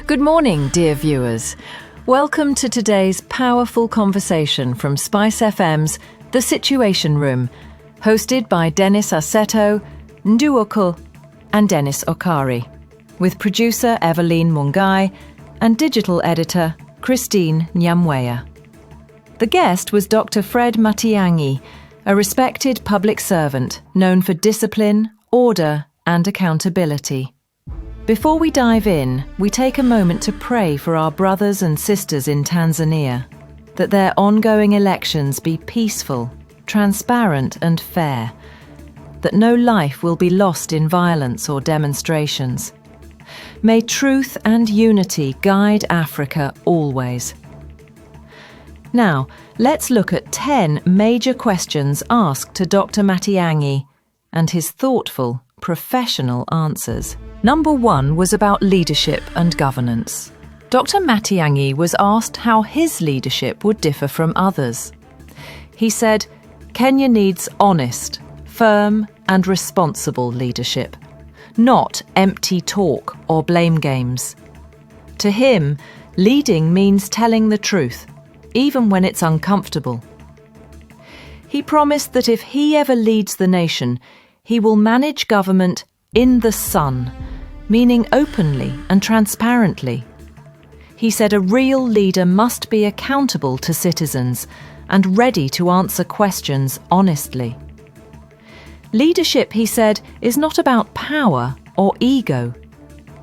Good morning, dear viewers. Welcome to today's powerful conversation from Spice FM's The Situation Room, hosted by Dennis Aseto, Ndu Okoh and Dennis Okari, with producer Eveline Mungai and digital editor Christine Nyamweya. The guest was Dr. Fred Matiang'i, a respected public servant known for discipline, order and accountability. Before we dive in, we take a moment to pray for our brothers and sisters in Tanzania, that their ongoing elections be peaceful, transparent and fair, that no life will be lost in violence or demonstrations. May truth and unity guide Africa always. Now, let's look at 10 major questions asked to Dr. Matiang'i and his thoughtful, professional answers. Number 1 was about leadership and governance. Dr. Matiang'i was asked how his leadership would differ from others. He said, Kenya needs honest, firm and responsible leadership, not empty talk or blame games. To him, leading means telling the truth, even when it's uncomfortable. He promised that if he ever leads the nation, he will manage government in the sun, meaning openly and transparently. He said a real leader must be accountable to citizens and ready to answer questions honestly. Leadership, he said, is not about power or ego.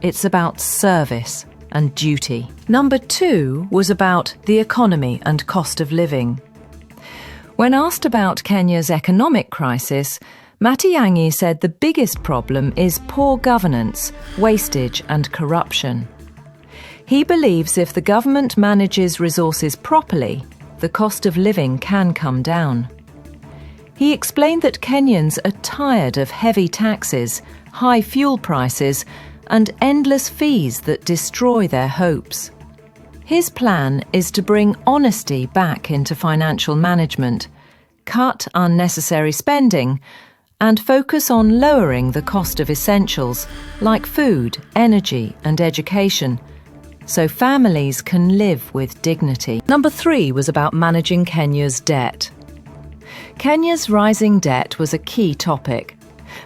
It's about service and duty. Number 2 was about the economy and cost of living. When asked about Kenya's economic crisis, Matiang'i said the biggest problem is poor governance, wastage and corruption. He believes if the government manages resources properly, the cost of living can come down. He explained that Kenyans are tired of heavy taxes, high fuel prices and endless fees that destroy their hopes. His plan is to bring honesty back into financial management, cut unnecessary spending and focus on lowering the cost of essentials like food, energy and education, so families can live with dignity. Number 3 was about managing Kenya's debt. Kenya's rising debt was a key topic.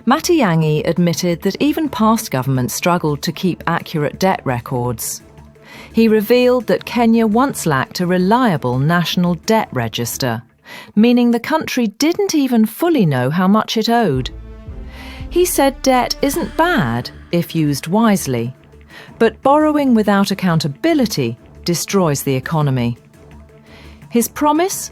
Matiang'i admitted that even past governments struggled to keep accurate debt records. He revealed that Kenya once lacked a reliable national debt register, meaning the country didn't even fully know how much it owed. He said debt isn't bad if used wisely, but borrowing without accountability destroys the economy. His promise?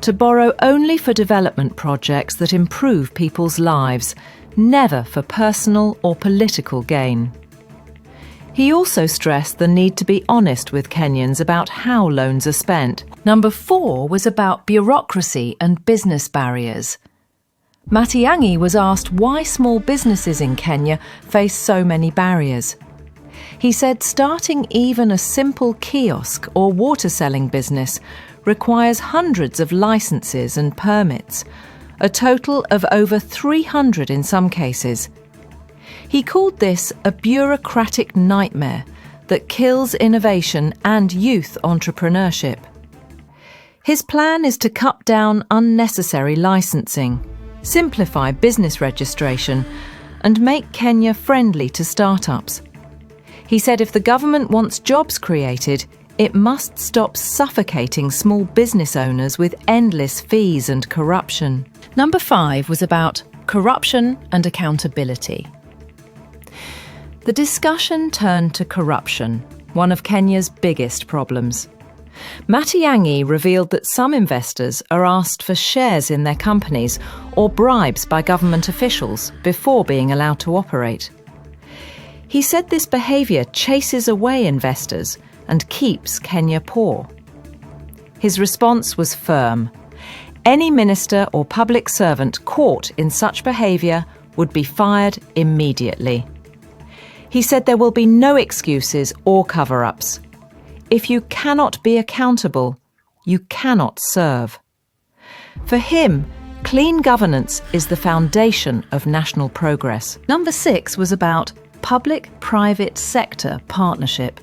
To borrow only for development projects that improve people's lives, never for personal or political gain. He also stressed the need to be honest with Kenyans about how loans are spent. Number 4 was about bureaucracy and business barriers. Matiang'i was asked why small businesses in Kenya face so many barriers. He said starting even a simple kiosk or water selling business requires hundreds of licenses and permits, a total of over 300 in some cases. He called this a bureaucratic nightmare that kills innovation and youth entrepreneurship. His plan is to cut down unnecessary licensing, simplify business registration, and make Kenya friendly to startups. He said if the government wants jobs created, it must stop suffocating small business owners with endless fees and corruption. Number 5 was about corruption and accountability. The discussion turned to corruption, one of Kenya's biggest problems. Matiang'i revealed that some investors are asked for shares in their companies or bribes by government officials before being allowed to operate. He said this behaviour chases away investors and keeps Kenya poor. His response was firm. Any minister or public servant caught in such behaviour would be fired immediately. He said there will be no excuses or cover-ups. If you cannot be accountable, you cannot serve. For him, clean governance is the foundation of national progress. Number 6 was about public-private sector partnership.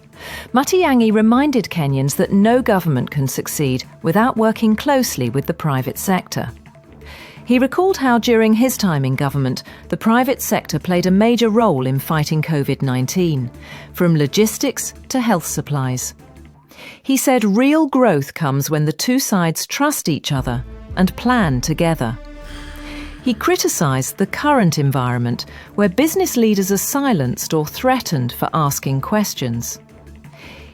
Matiang'i reminded Kenyans that no government can succeed without working closely with the private sector. He recalled how during his time in government, the private sector played a major role in fighting COVID-19, from logistics to health supplies. He said real growth comes when the two sides trust each other and plan together. He criticised the current environment where business leaders are silenced or threatened for asking questions.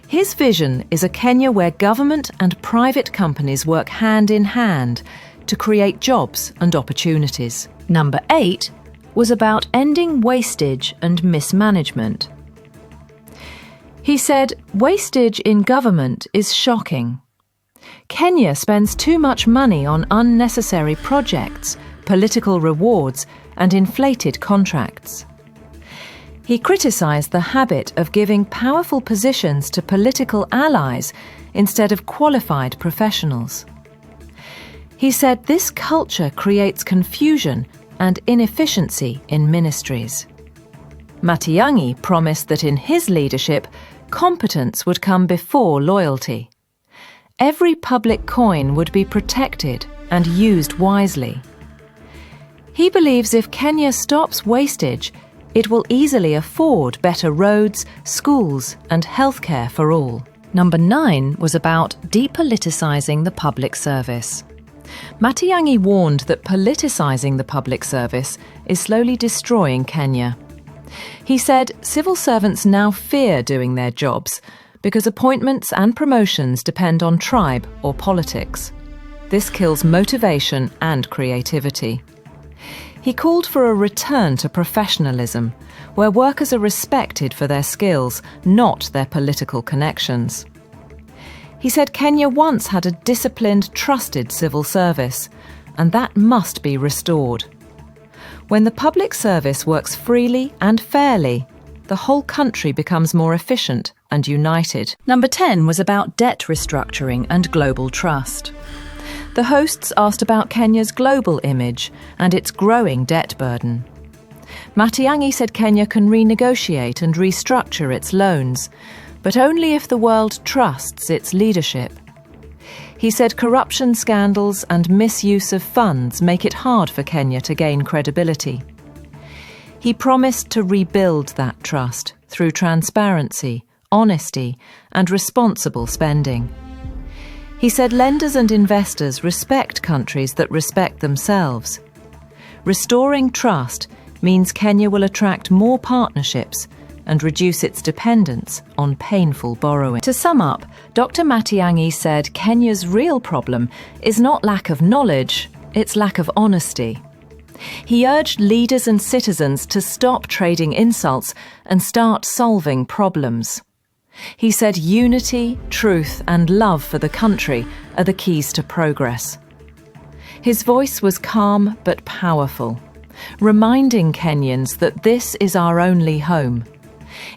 His vision is a Kenya where government and private companies work hand in hand to create jobs and opportunities. Number 8 was about ending wastage and mismanagement. He said, "Wastage in government is shocking. Kenya spends too much money on unnecessary projects, political rewards, and inflated contracts." He criticised the habit of giving powerful positions to political allies instead of qualified professionals. He said this culture creates confusion and inefficiency in ministries. Matiang'i promised that in his leadership, competence would come before loyalty. Every public coin would be protected and used wisely. He believes if Kenya stops wastage, it will easily afford better roads, schools, and healthcare for all. Number 9 was about depoliticizing the public service. Matiang'i warned that politicizing the public service is slowly destroying Kenya. He said civil servants now fear doing their jobs because appointments and promotions depend on tribe or politics. This kills motivation and creativity. He called for a return to professionalism, where workers are respected for their skills, not their political connections. He said Kenya once had a disciplined, trusted civil service, and that must be restored. When the public service works freely and fairly, the whole country becomes more efficient and united. Number 10 was about debt restructuring and global trust. The hosts asked about Kenya's global image and its growing debt burden. Matiang'i said Kenya can renegotiate and restructure its loans, but only if the world trusts its leadership. He said corruption scandals and misuse of funds make it hard for Kenya to gain credibility. He promised to rebuild that trust through transparency, honesty, and responsible spending. He said lenders and investors respect countries that respect themselves. Restoring trust means Kenya will attract more partnerships and reduce its dependence on painful borrowing. To sum up, Dr. Matiang'i said Kenya's real problem is not lack of knowledge, it's lack of honesty. He urged leaders and citizens to stop trading insults and start solving problems. He said unity, truth, and love for the country are the keys to progress. His voice was calm but powerful, reminding Kenyans that this is our only home.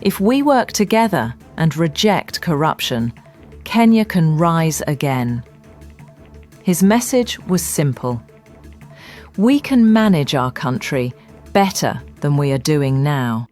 If we work together and reject corruption, Kenya can rise again. His message was simple. We can manage our country better than we are doing now.